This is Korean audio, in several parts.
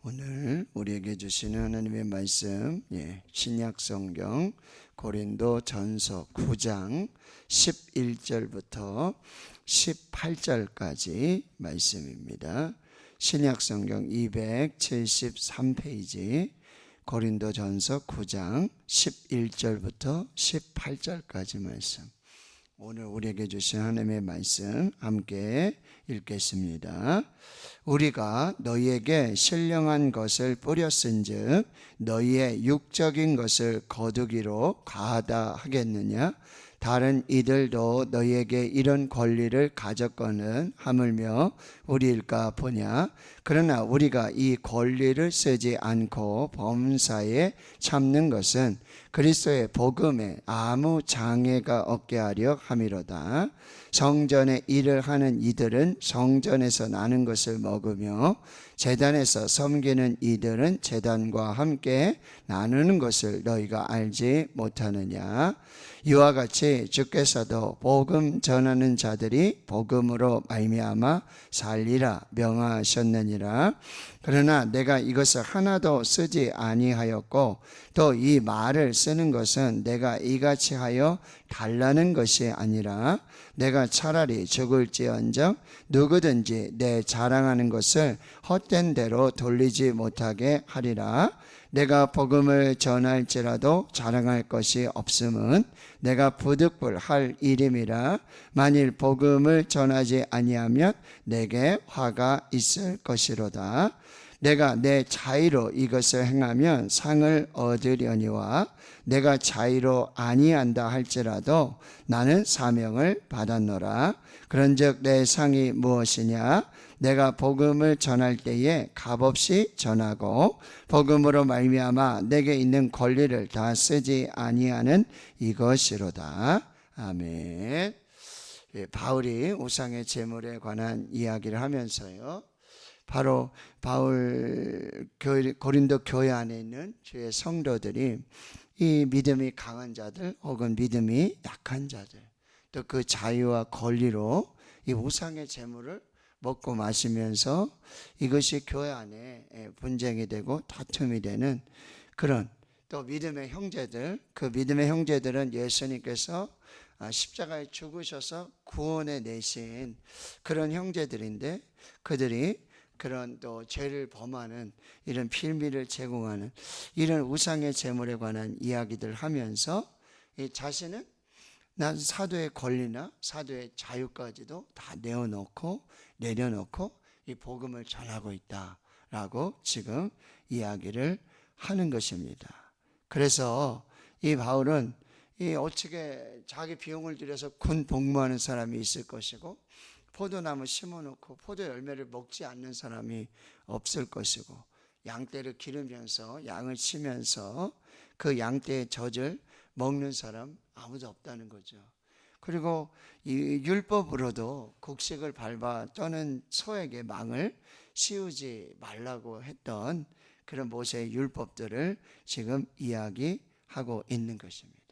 오늘 우리에게 주시는 하나님의 말씀, 신약 성경 고린도 전서 9장 11절부터 18절까지 말씀입니다. 신약 성경 273페이지 고린도 전서 9장 11절부터 18절까지 말씀. 오늘 우리에게 주신 하나님의 말씀 함께 읽겠습니다. 우리가 너희에게 신령한 것을 뿌렸은즉 너희의 육적인 것을 거두기로 과하다 하겠느냐? 다른 이들도 너희에게 이런 권리를 가졌거늘 하물며 우리일까 보냐? 그러나 우리가 이 권리를 쓰지 않고 범사에 참는 것은 그리스도의 복음에 아무 장애가 없게 하려 함이로다. 성전의 일을 하는 이들은 성전에서 나는 것을 먹으며 제단에서 섬기는 이들은 제단과 함께 나누는 것을 너희가 알지 못하느냐? 이와 같이 주께서도 복음 전하는 자들이 복음으로 말미암아 살리라 명하셨느니라. 그러나 내가 이것을 하나도 쓰지 아니하였고 또 이 말을 쓰는 것은 내가 이같이 하여 달라는 것이 아니라 내가 차라리 죽을지언정 누구든지 내 자랑하는 것을 헛된 대로 돌리지 못하게 하리라. 내가 복음을 전할지라도 자랑할 것이 없음은 내가 부득불할 일임이라. 만일 복음을 전하지 아니하면 내게 화가 있을 것이로다. 내가 내 자의로 이것을 행하면 상을 얻으려니와 내가 자의로 아니한다 할지라도 나는 사명을 받았노라. 그런즉 내 상이 무엇이냐? 내가 복음을 전할 때에 값없이 전하고 복음으로 말미암아 내게 있는 권리를 다 쓰지 아니하는 이것이로다. 아멘. 바울이 우상의 제물에 관한 이야기를 하면서요, 바로 바울 고린도 교회 안에 있는 주의 성도들이 이 믿음이 강한 자들 혹은 믿음이 약한 자들, 또 그 자유와 권리로 이 우상의 제물을 먹고 마시면서 이것이 교회 안에 분쟁이 되고 다툼이 되는 그런, 또 믿음의 형제들, 그 믿음의 형제들은 예수님께서 십자가에 죽으셔서 구원해 내신 그런 형제들인데, 그들이 그런 또 죄를 범하는 이런 빌미를 제공하는 이런 우상의 제물에 관한 이야기들 하면서 이 자신은 난 사도의 권리나 사도의 자유까지도 다 내려놓고 이 복음을 전하고 있다라고 지금 이야기를 하는 것입니다. 그래서 이 바울은 어떻게 자기 비용을 들여서 군 복무하는 사람이 있을 것이고 포도나무 심어놓고 포도 열매를 먹지 않는 사람이 없을 것이고 양떼를 기르면서 양을 치면서 그 양떼의 젖을 먹는 사람 아무도 없다는 거죠. 그리고 이 율법으로도 곡식을 밟아 떠는 소에게 망을 씌우지 말라고 했던 그런 모세의 율법들을 지금 이야기하고 있는 것입니다.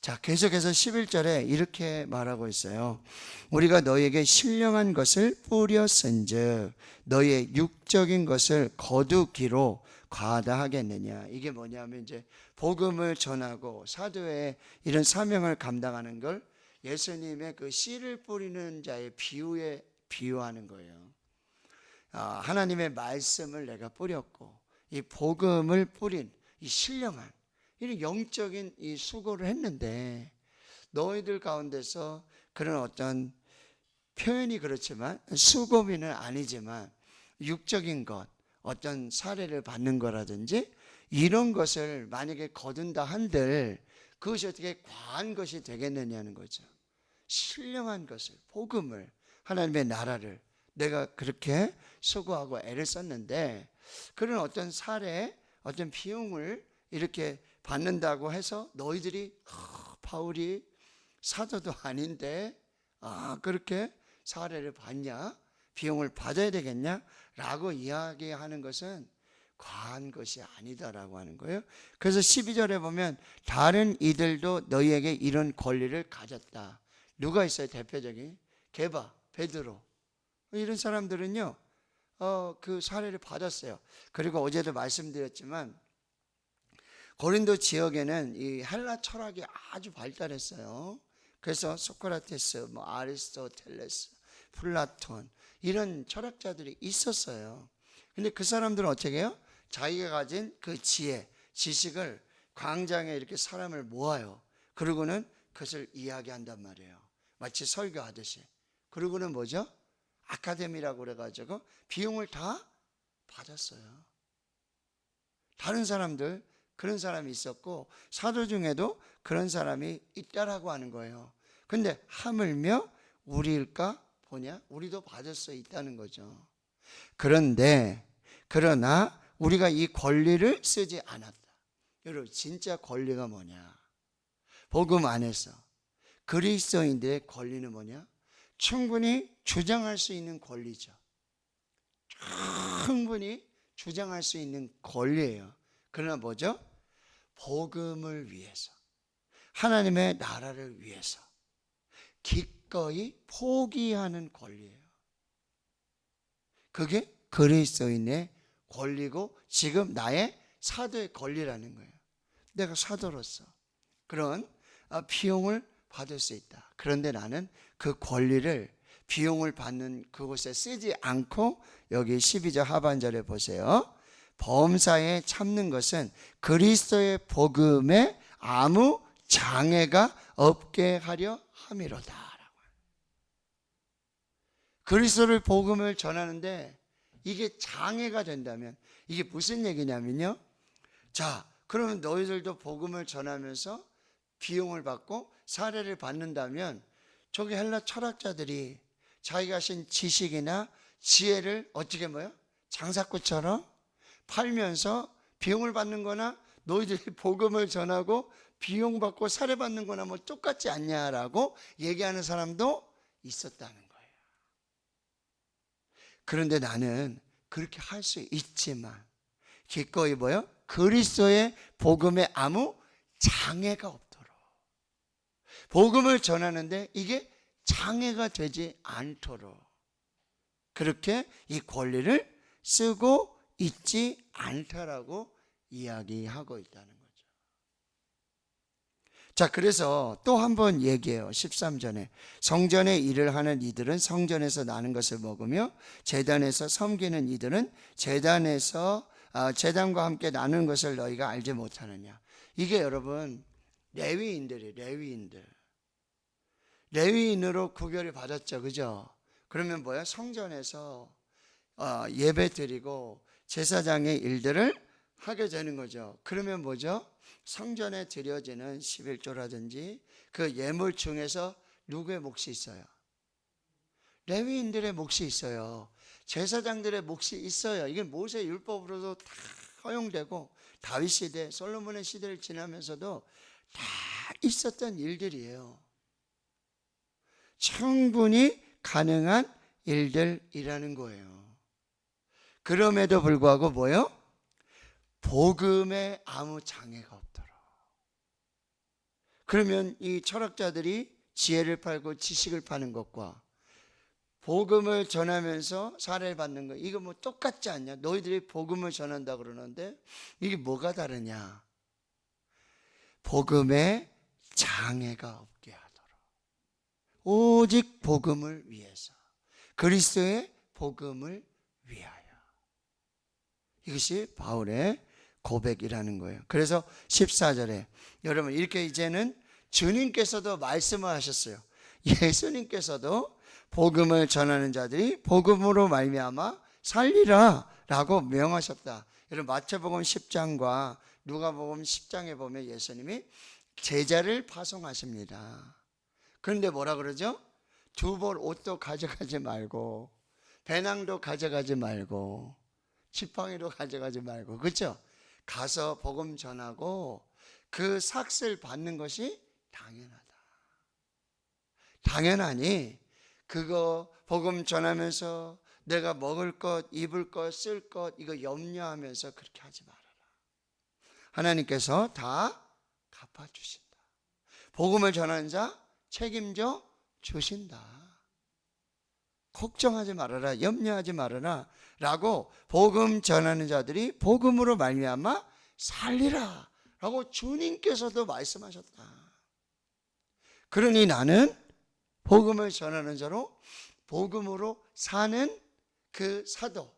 자, 계속해서 11절에 이렇게 말하고 있어요. 우리가 너희에게 신령한 것을 뿌렸은즉 너희의 육적인 것을 거두기로 과하다 하겠느냐. 이게 뭐냐면 이제 복음을 전하고 사도의 이런 사명을 감당하는 걸 예수님의 그 씨를 뿌리는 자의 비유에 비유하는 거예요. 하나님의 말씀을 내가 뿌렸고 이 복음을 뿌린 이 신령한 이런 영적인 이 수고를 했는데 너희들 가운데서 그런 어떤 표현이 그렇지만 수고비는 아니지만 육적인 것, 어떤 사례를 받는 거라든지 이런 것을 만약에 거둔다 한들 그것이 어떻게 과한 것이 되겠느냐는 거죠. 신령한 것을, 복음을, 하나님의 나라를 내가 그렇게 수고하고 애를 썼는데 그런 어떤 사례, 어떤 비용을 이렇게 받는다고 해서 너희들이 바울이 사도도 아닌데 그렇게 사례를 받냐? 비용을 받아야 되겠냐? 라고 이야기하는 것은 과한 것이 아니다라고 하는 거예요. 그래서 12절에 보면 다른 이들도 너희에게 이런 권리를 가졌다. 누가 있어요? 대표적인 게바, 베드로 이런 사람들은요 그 사례를 받았어요. 그리고 어제도 말씀드렸지만 고린도 지역에는 이 헬라 철학이 아주 발달했어요. 그래서 소크라테스, 아리스토텔레스, 플라톤 이런 철학자들이 있었어요. 근데 그 사람들은 어떻게 해요? 자기가 가진 그 지혜, 지식을 광장에 이렇게 사람을 모아요. 그러고는 그것을 이야기한단 말이에요. 마치 설교하듯이. 그러고는 뭐죠? 아카데미라고 그래가지고 비용을 다 받았어요. 다른 사람들 그런 사람이 있었고 사도 중에도 그런 사람이 있다라고 하는 거예요. 근데 하물며 우리일까 보냐? 우리도 받을 수 있다는 거죠. 그러나 우리가 이 권리를 쓰지 않았다. 여러분 진짜 권리가 뭐냐? 복음 안에서 그리스도인들의 권리는 뭐냐? 충분히 주장할 수 있는 권리죠. 충분히 주장할 수 있는 권리예요. 그러나 뭐죠? 복음을 위해서, 하나님의 나라를 위해서 기꺼이 포기하는 권리예요. 그게 그리스도인의 권리고 지금 나의 사도의 권리라는 거예요. 내가 사도로서 그런 비용을 받을 수 있다. 그런데 나는 그 권리를 비용을 받는 그곳에 쓰지 않고 여기 12절 하반절에 보세요. 범사에 참는 것은 그리스도의 복음에 아무 장애가 없게 하려 함이로다. 그리스도의 복음을 전하는데 이게 장애가 된다면 이게 무슨 얘기냐면요. 자, 그러면 너희들도 복음을 전하면서 비용을 받고 사례를 받는다면 저기 헬라 철학자들이 자기가 하신 지식이나 지혜를 어떻게 뭐요? 장사꾼처럼 팔면서 비용을 받는 거나 너희들이 복음을 전하고 비용 받고 사례 받는 거나 뭐 똑같지 않냐라고 얘기하는 사람도 있었다는 거예요. 그런데 나는 그렇게 할 수 있지만 기꺼이 뭐요? 그리스도의 복음에 아무 장애가 없도록 복음을 전하는데 이게 장애가 되지 않도록 그렇게 이 권리를 쓰고 있지 않다라고 이야기하고 있다는 거죠. 자, 그래서 또 한 번 얘기해요. 13절에 성전의 일을 하는 이들은 성전에서 나는 것을 먹으며 제단에서 섬기는 이들은 제단에서 제단과 함께 나누는 것을 너희가 알지 못하느냐. 이게 여러분 레위인으로 구별이 받았죠. 그죠? 그러면 뭐야? 성전에서 예배 드리고 제사장의 일들을 하게 되는 거죠. 그러면 뭐죠? 성전에 드려지는 11조라든지 그 예물 중에서 누구의 몫이 있어요? 레위인들의 몫이 있어요. 제사장들의 몫이 있어요. 이게 모세 율법으로도 다 허용되고 다윗 시대, 솔로몬의 시대를 지나면서도 다 있었던 일들이에요. 충분히 가능한 일들이라는 거예요. 그럼에도 불구하고 뭐예요? 복음에 아무 장애가 없도록. 그러면 이 철학자들이 지혜를 팔고 지식을 파는 것과 복음을 전하면서 사례를 받는 거 이거 뭐 똑같지 않냐? 너희들이 복음을 전한다 그러는데 이게 뭐가 다르냐? 복음에 장애가 없게 하도록 오직 복음을 위해서 그리스도의 복음을 위하여 이것이 바울의 고백이라는 거예요. 그래서 14절에 여러분 이렇게 이제는 주님께서도 말씀을 하셨어요. 예수님께서도 복음을 전하는 자들이 복음으로 말미암아 살리라 라고 명하셨다. 여러분 마태복음 10장과 누가복음 10장에 보면 예수님이 제자를 파송하십니다. 그런데 뭐라 그러죠? 두 벌 옷도 가져가지 말고 배낭도 가져가지 말고 지팡이도 가져가지 말고 그렇죠? 가서 복음 전하고 그 삭슬 받는 것이 당연하다. 당연하니 그거 복음 전하면서 내가 먹을 것, 입을 것, 쓸 것 이거 염려하면서 그렇게 하지 말아라. 하나님께서 다 갚아주신다. 복음을 전하는 자 책임져 주신다. 걱정하지 말아라. 염려하지 말아라 라고 복음 전하는 자들이 복음으로 말미암아 살리라 라고 주님께서도 말씀하셨다. 그러니 나는 복음을 전하는 자로 복음으로 사는 그 사도,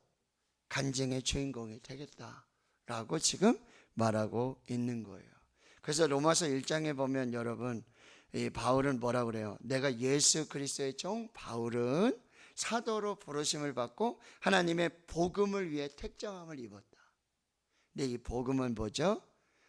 간증의 주인공이 되겠다라고 지금 말하고 있는 거예요. 그래서 로마서 1장에 보면 여러분, 이 바울은 뭐라 그래요? 내가 예수 그리스도의 종 바울은 사도로 부르심을 받고 하나님의 복음을 위해 택정함을 입었다. 근데 이 복음은 뭐죠?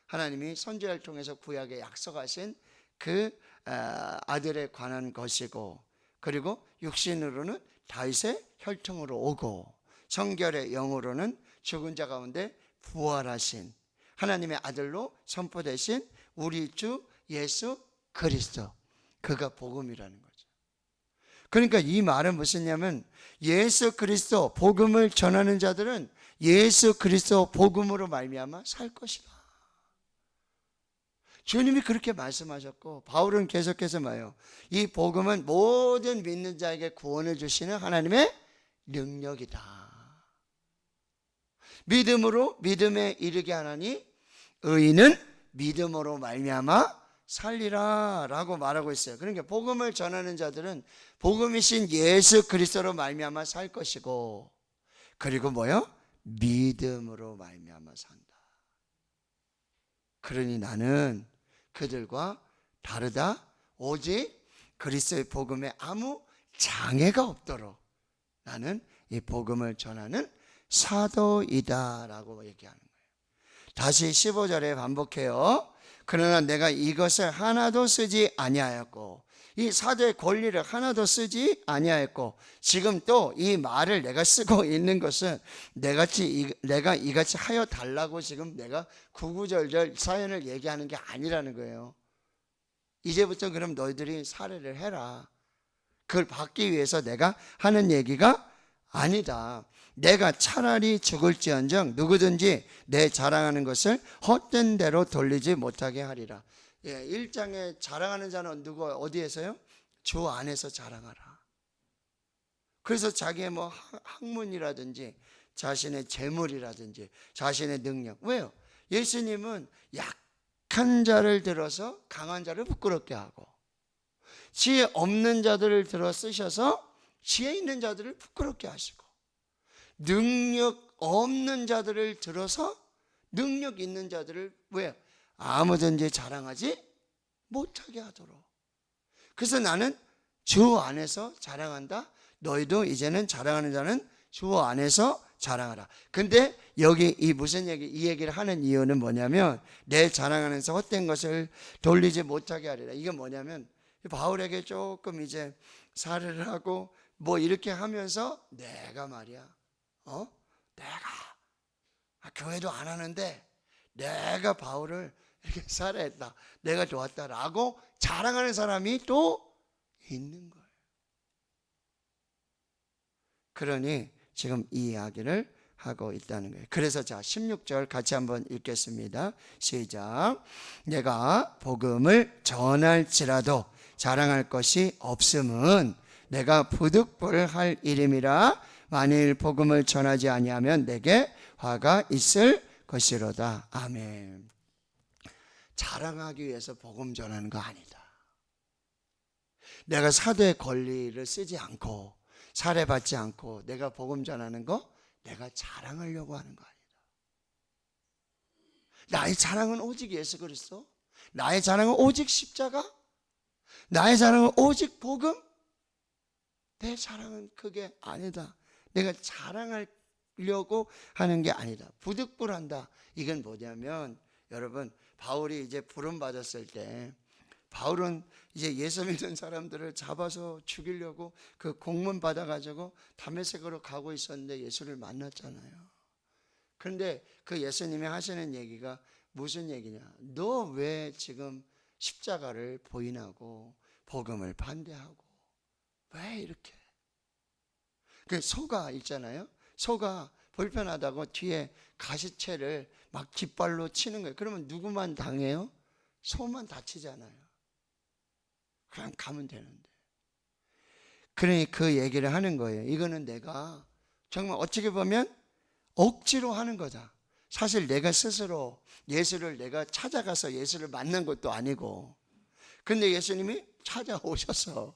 하나님이 선지자를 통해서 구약에 약속하신 그 아들에 관한 것이고, 그리고 육신으로는 다윗의 혈통으로 오고, 성결의 영으로는 죽은 자 가운데 부활하신 하나님의 아들로 선포되신 우리 주 예수 그리스도, 그가 복음이라는 거죠. 그러니까 이 말은 무엇이냐면, 예수 그리스도 복음을 전하는 자들은 예수 그리스도 복음으로 말미암아 살 것이다. 주님이 그렇게 말씀하셨고, 바울은 계속해서 말해요. 이 복음은 모든 믿는 자에게 구원을 주시는 하나님의 능력이다. 믿음으로 믿음에 이르게 하나니 의인은 믿음으로 말미암아 살리라 라고 말하고 있어요. 그러니까 복음을 전하는 자들은 복음이신 예수 그리스도로 말미암아 살 것이고, 그리고 뭐요? 믿음으로 말미암아 산다. 그러니 나는 그들과 다르다. 오직 그리스도의 복음에 아무 장애가 없도록 나는 이 복음을 전하는 사도이다 라고 얘기하는 거예요. 다시 15절에 반복해요. 그러나 내가 이것을 하나도 쓰지 아니하였고, 이 사도의 권리를 하나도 쓰지 아니하였고, 지금 또 이 말을 내가 쓰고 있는 것은 내가 이같이 하여 달라고 지금 내가 구구절절 사연을 얘기하는 게 아니라는 거예요. 이제부터 그럼 너희들이 살해를 해라, 그걸 받기 위해서 내가 하는 얘기가 아니다. 내가 차라리 죽을지언정 누구든지 내 자랑하는 것을 헛된 대로 돌리지 못하게 하리라. 1장에 자랑하는 자는 누구 어디에서요? 주 안에서 자랑하라. 그래서 자기의 뭐 학문이라든지 자신의 재물이라든지 자신의 능력. 왜요? 예수님은 약한 자를 들어서 강한 자를 부끄럽게 하고, 지혜 없는 자들을 들어 쓰셔서 지혜 있는 자들을 부끄럽게 하시고, 능력 없는 자들을 들어서 능력 있는 자들을 왜? 아무든지 자랑하지 못하게 하도록. 그래서 나는 주 안에서 자랑한다. 너희도 이제는 자랑하는 자는 주 안에서 자랑하라. 근데 여기 이 무슨 얘기, 이 얘기를 하는 이유는 뭐냐면, 내 자랑하면서 헛된 것을 돌리지 못하게 하리라. 이게 뭐냐면, 바울에게 조금 이제 살해를 하고 뭐 이렇게 하면서 내가 말이야, 내가 교회도 안 하는데 내가 바울을 이렇게 살해했다, 내가 도왔다라고 자랑하는 사람이 또 있는 거예요. 그러니 지금 이 이야기를 하고 있다는 거예요. 그래서 자 16절 같이 한번 읽겠습니다. 시작. 내가 복음을 전할지라도 자랑할 것이 없음은 내가 부득불할 일임이라. 만일 복음을 전하지 아니하면 내게 화가 있을 것이로다. 아멘. 자랑하기 위해서 복음 전하는 거 아니다. 내가 사도의 권리를 쓰지 않고 살해받지 않고 내가 복음 전하는 거 내가 자랑하려고 하는 거 아니다. 나의 자랑은 오직 예수 그리스도, 나의 자랑은 오직 십자가, 나의 자랑은 오직 복음. 내 자랑은 그게 아니다. 내가 자랑하려고 하는 게 아니다. 부득불한다. 이건 뭐냐면, 여러분, 바울이 이제 부름 받았을 때 바울은 이제 예수 믿는 사람들을 잡아서 죽이려고 그 공문 받아가지고 다메섹으로 가고 있었는데 예수를 만났잖아요. 그런데 그 예수님이 하시는 얘기가 무슨 얘기냐? 너 왜 지금 십자가를 부인하고 복음을 반대하고 왜 이렇게? 그 소가 있잖아요. 소가 불편하다고 뒤에 가시채를 막 깃발로 치는 거예요. 그러면 누구만 당해요? 소만 다치잖아요. 그냥 가면 되는데. 그러니 그 얘기를 하는 거예요. 이거는 내가 정말 어떻게 보면 억지로 하는 거다. 사실 내가 스스로 예수를 내가 찾아가서 예수를 만난 것도 아니고, 근데 예수님이 찾아오셔서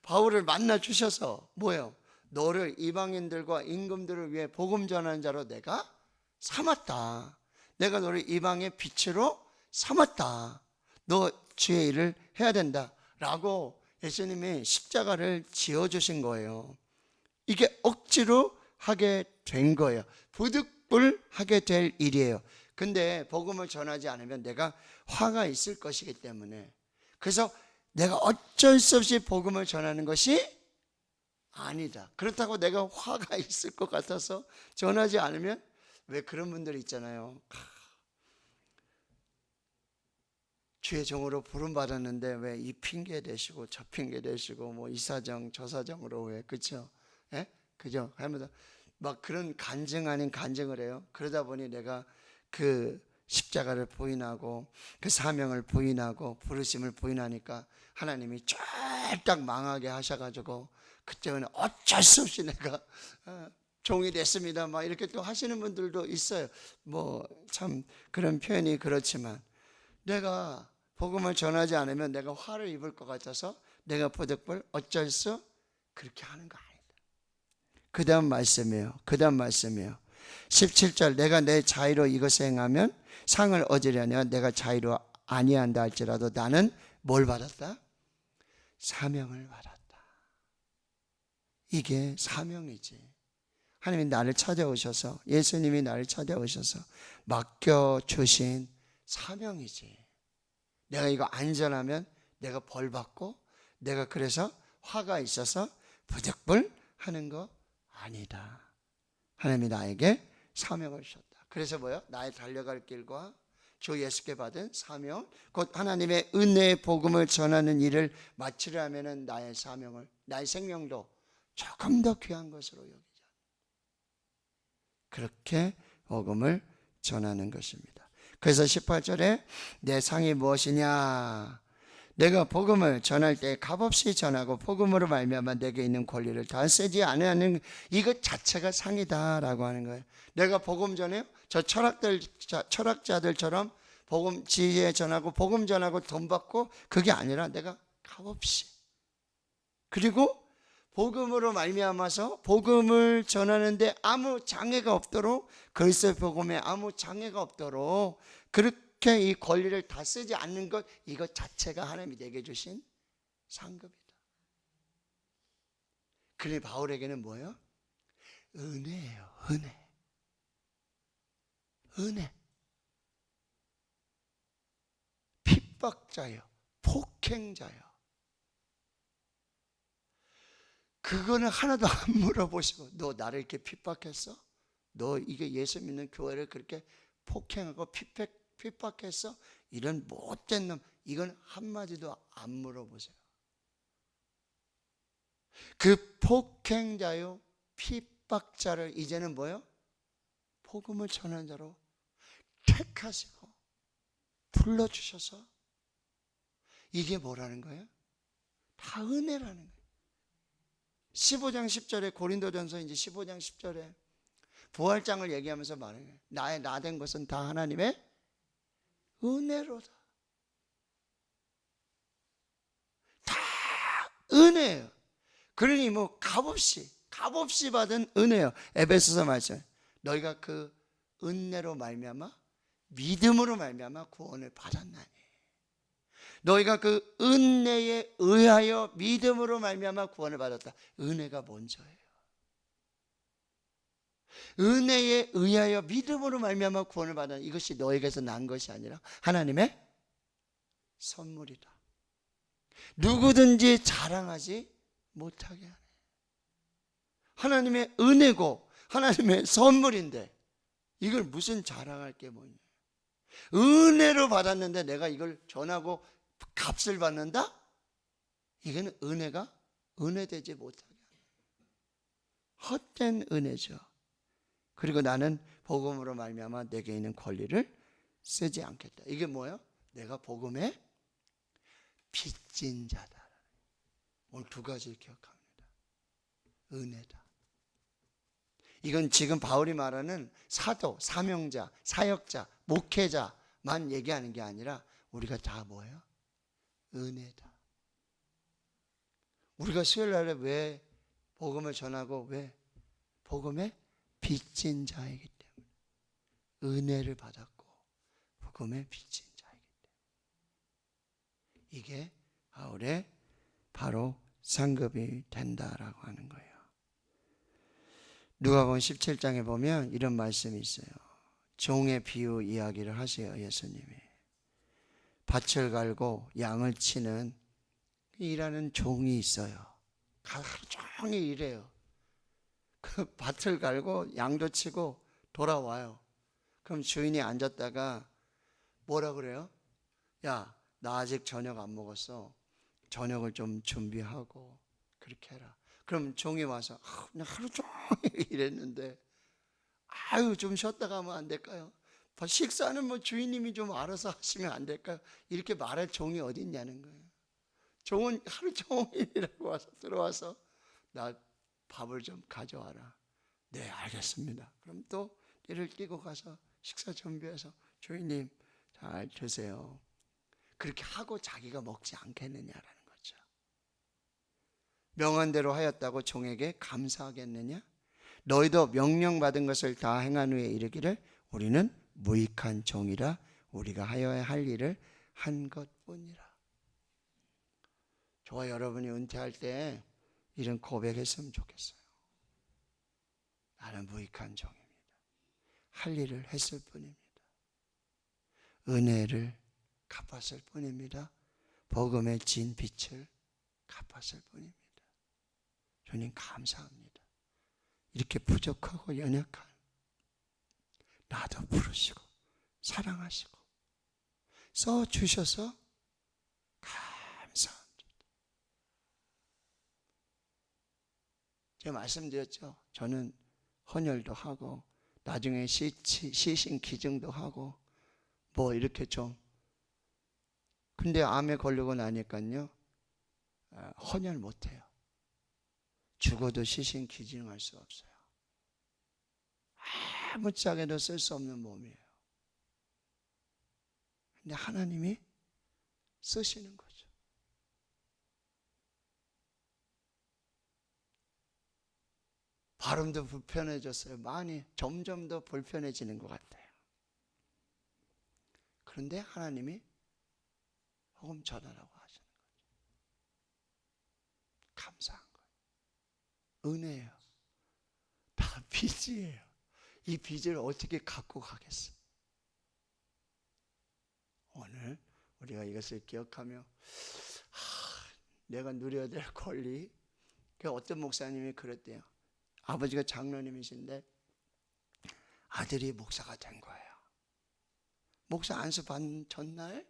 바울을 만나 주셔서 뭐예요? 너를 이방인들과 임금들을 위해 복음 전하는 자로 내가 삼았다. 내가 너를 이방의 빛으로 삼았다. 너 주의 일을 해야 된다 라고 예수님이 십자가를 지어주신 거예요. 이게 억지로 하게 된 거예요. 부득불하게 될 일이에요. 근데 복음을 전하지 않으면 내가 화가 있을 것이기 때문에, 그래서 내가 어쩔 수 없이 복음을 전하는 것이 아니다. 그렇다고 내가 화가 있을 것 같아서 전하지 않으면, 왜 그런 분들 있잖아요. 주의 종으로 부름 받았는데 왜 이 핑계 대시고 저 핑계 대시고 뭐 이 사정 저 사정으로 왜, 그렇죠? 예? 그죠? 하면서 막 그런 간증 아닌 간증을 해요. 그러다 보니 내가 그 십자가를 부인하고 그 사명을 부인하고 부르심을 부인하니까 하나님이 쫄딱 망하게 하셔가지고, 그때는 어쩔 수 없이 내가 종이 됐습니다 막 이렇게 또 하시는 분들도 있어요. 뭐 참 그런 표현이 그렇지만, 내가 복음을 전하지 않으면 내가 화를 입을 것 같아서 내가 부득불 어쩔 수 그렇게 하는 거 아니다. 그 다음 말씀이에요. 17절, 내가 내 자의로 이것을 행하면 상을 얻으려냐. 내가 자의로 아니한다 할지라도 나는 뭘 받았다? 사명을 받았다. 이게 사명이지. 하나님이 나를 찾아오셔서, 예수님이 나를 찾아오셔서 맡겨주신 사명이지. 내가 이거 안 전하면 내가 벌 받고, 내가 그래서 화가 있어서 부득불 하는 거 아니다. 하나님이 나에게 사명을 주셨다. 그래서 뭐요? 나의 달려갈 길과 주 예수께 받은 사명, 곧 하나님의 은혜의 복음을 전하는 일을 마치려면 나의 사명을, 나의 생명도 조금 더 귀한 것으로 여기자. 그렇게 복음을 전하는 것입니다. 그래서 18절에 내 상이 무엇이냐? 내가 복음을 전할 때 값없이 전하고 복음으로 말미암아 내게 있는 권리를 다 쓰지 않으는 이것 자체가 상이다라고 하는 거예요. 내가 복음 전해요? 저 철학자들처럼 복음 지혜 전하고 복음 전하고 돈 받고, 그게 아니라 내가 값없이, 그리고 복음으로 말미암아서 복음을 전하는데 아무 장애가 없도록, 그리스도의 복음에 아무 장애가 없도록 그렇게 이 권리를 다 쓰지 않는 것, 이것 자체가 하나님이 내게 주신 상급이다. 그러니 바울에게는 뭐예요? 은혜예요. 은혜. 핍박자예요. 폭행자예요. 그거는 하나도 안 물어보시고, 너 나를 이렇게 핍박했어? 너 이게 예수 믿는 교회를 그렇게 폭행하고 핍박했어? 이런 못된 놈, 이건 한마디도 안 물어보세요. 그 폭행자요 핍박자를 이제는 뭐요? 복음을 전하는 자로 택하시고 불러주셔서, 이게 뭐라는 거예요? 다 은혜라는 거예요. 15장 10절에 고린도전서 이제 15장 10절에 부활장을 얘기하면서 말해요. 나의 나 된 것은 다 하나님의 은혜로다. 다 은혜예요. 그러니 뭐 값없이 받은 은혜예요. 에베소서 말씀, 너희가 그 은혜로 말미암아 믿음으로 말미암아 구원을 받았나니. 너희가 그 은혜에 의하여 믿음으로 말미암아 구원을 받았다. 은혜가 먼저예요. 은혜에 의하여 믿음으로 말미암아 구원을 받았다. 이것이 너에게서 난 것이 아니라 하나님의 선물이다. 누구든지 자랑하지 못하게 하네. 하나님의 은혜고 하나님의 선물인데 이걸 무슨 자랑할 게 뭐냐. 은혜로 받았는데 내가 이걸 전하고 값을 받는다? 이거는 은혜가 은혜되지 못하게 하는 헛된 은혜죠. 그리고 나는 복음으로 말미암아 내게 있는 권리를 쓰지 않겠다. 이게 뭐예요? 내가 복음의 빚진 자다. 오늘 두 가지를 기억합니다. 은혜다. 이건 지금 바울이 말하는 사도, 사명자, 사역자, 목회자만 얘기하는 게 아니라 우리가 다 뭐예요? 은혜다. 우리가 수요일 날에 왜 복음을 전하고 왜 복음의 빚진 자이기 때문에, 은혜를 받았고 복음의 빚진 자이기 때문에 이게 바울의 바로 상급이 된다라고 하는 거예요. 누가복음 17장에 보면 이런 말씀이 있어요. 종의 비유 이야기를 하세요. 예수님이 밭을 갈고 양을 치는 일하는 종이 있어요. 하루 종일 일해요. 그 밭을 갈고 양도 치고 돌아와요. 그럼 주인이 앉았다가 뭐라 그래요? 야, 나 아직 저녁 안 먹었어. 저녁을 좀 준비하고 그렇게 해라. 그럼 종이 와서 그냥 하루 종일 일했는데 아유 좀 쉬었다 가면 안 될까요? 식사는 뭐 주인님이 좀 알아서 하시면 안 될까요? 이렇게 말할 종이 어디 있냐는 거예요. 종은 하루 종일 일하고 와서 들어와서 나 밥을 좀 가져와라. 네, 알겠습니다. 그럼 또 일을 끼고 가서 식사 준비해서 주인님 잘 드세요. 그렇게 하고 자기가 먹지 않겠느냐라는 거죠. 명한대로 하였다고 종에게 감사하겠느냐? 너희도 명령받은 것을 다 행한 후에 이르기를 우리는 무익한 종이라 우리가 하여야 할 일을 한 것뿐이라. 저와 여러분이 은퇴할 때 이런 고백했으면 좋겠어요. 나는 무익한 종입니다. 할 일을 했을 뿐입니다. 은혜를 갚았을 뿐입니다. 복음의 진 빛을 갚았을 뿐입니다. 주님 감사합니다. 이렇게 부족하고 연약한 나도 부르시고 사랑하시고 써주셔서 감사합니다. 제가 말씀드렸죠. 저는 헌혈도 하고 나중에 시신 기증도 하고 뭐 이렇게 좀, 근데 암에 걸리고 나니까요 헌혈 못해요. 죽어도 시신 기증할 수 없어요. 아무짝에도 쓸 수 없는 몸이에요. 근데 하나님이 쓰시는 거죠. 발음도 불편해졌어요. 많이 점점 더 불편해지는 것 같아요. 그런데 하나님이 복음 전하라고 하시는 거죠. 감사한 거예요. 은혜예요. 다 빚이에요. 이 빚을 어떻게 갖고 가겠어? 오늘 우리가 이것을 기억하며 내가 누려야 될 권리. 어떤 목사님이 그랬대요. 아버지가 장로님이신데 아들이 목사가 된 거예요. 목사 안수 받는 전날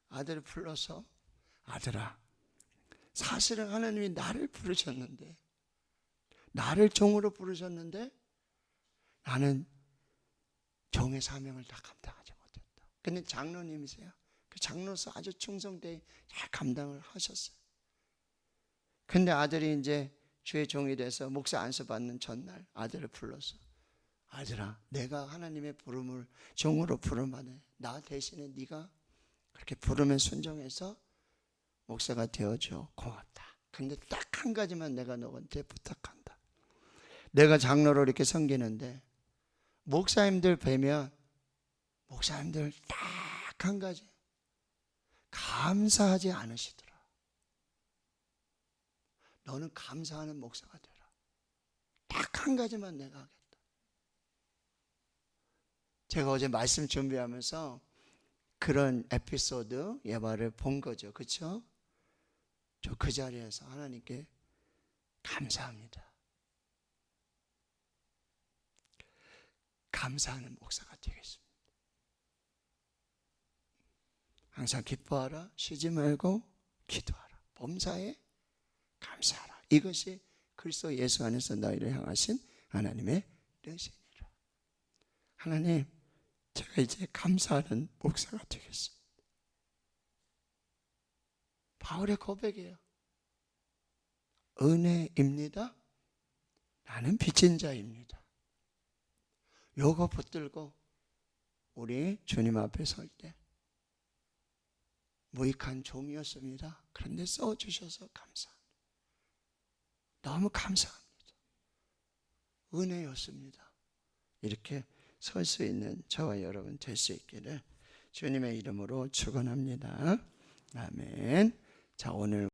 아들을 불러서 아들아, 사실은 하나님이 나를 부르셨는데, 나를 종으로 부르셨는데 나는 종의 사명을 다 감당하지 못했다. 근데 장로님이세요. 그 장로서 아주 충성되게 잘 감당을 하셨어요. 근데 아들이 이제 주의 종이 돼서 목사 안수 받는 전날 아들을 불러서 아들아, 내가 하나님의 부름을 종으로 부름하네. 나 대신에 네가 그렇게 부름에 순종해서 목사가 되어줘. 고맙다. 근데 딱 한 가지만 내가 너한테 부탁한다. 내가 장로로 이렇게 섬기는데 목사님들 뵈면 목사님들 딱 한 가지 감사하지 않으시더라. 너는 감사하는 목사가 되라. 딱 한 가지만 내가 하겠다. 제가 어제 말씀 준비하면서 그런 에피소드 예화를 본 거죠. 그렇죠? 저 그 자리에서 하나님께 감사합니다. 감사하는 목사가 되겠습니다. 항상 기뻐하라, 쉬지 말고 기도하라, 범사에 감사하라. 이것이 그리스도 예수 안에서 너희를 향하신 하나님의 뜻이니라. 하나님, 제가 이제 감사하는 목사가 되겠습니다. 바울의 고백이에요. 은혜입니다. 나는 빚진 자입니다. 요거 붙들고 우리 주님 앞에 설 때 무익한 종이었습니다. 그런데 써주셔서 감사합니다. 너무 감사합니다. 은혜였습니다. 이렇게 설 수 있는 저와 여러분 될 수 있기를 주님의 이름으로 축원합니다. 아멘. 자, 오늘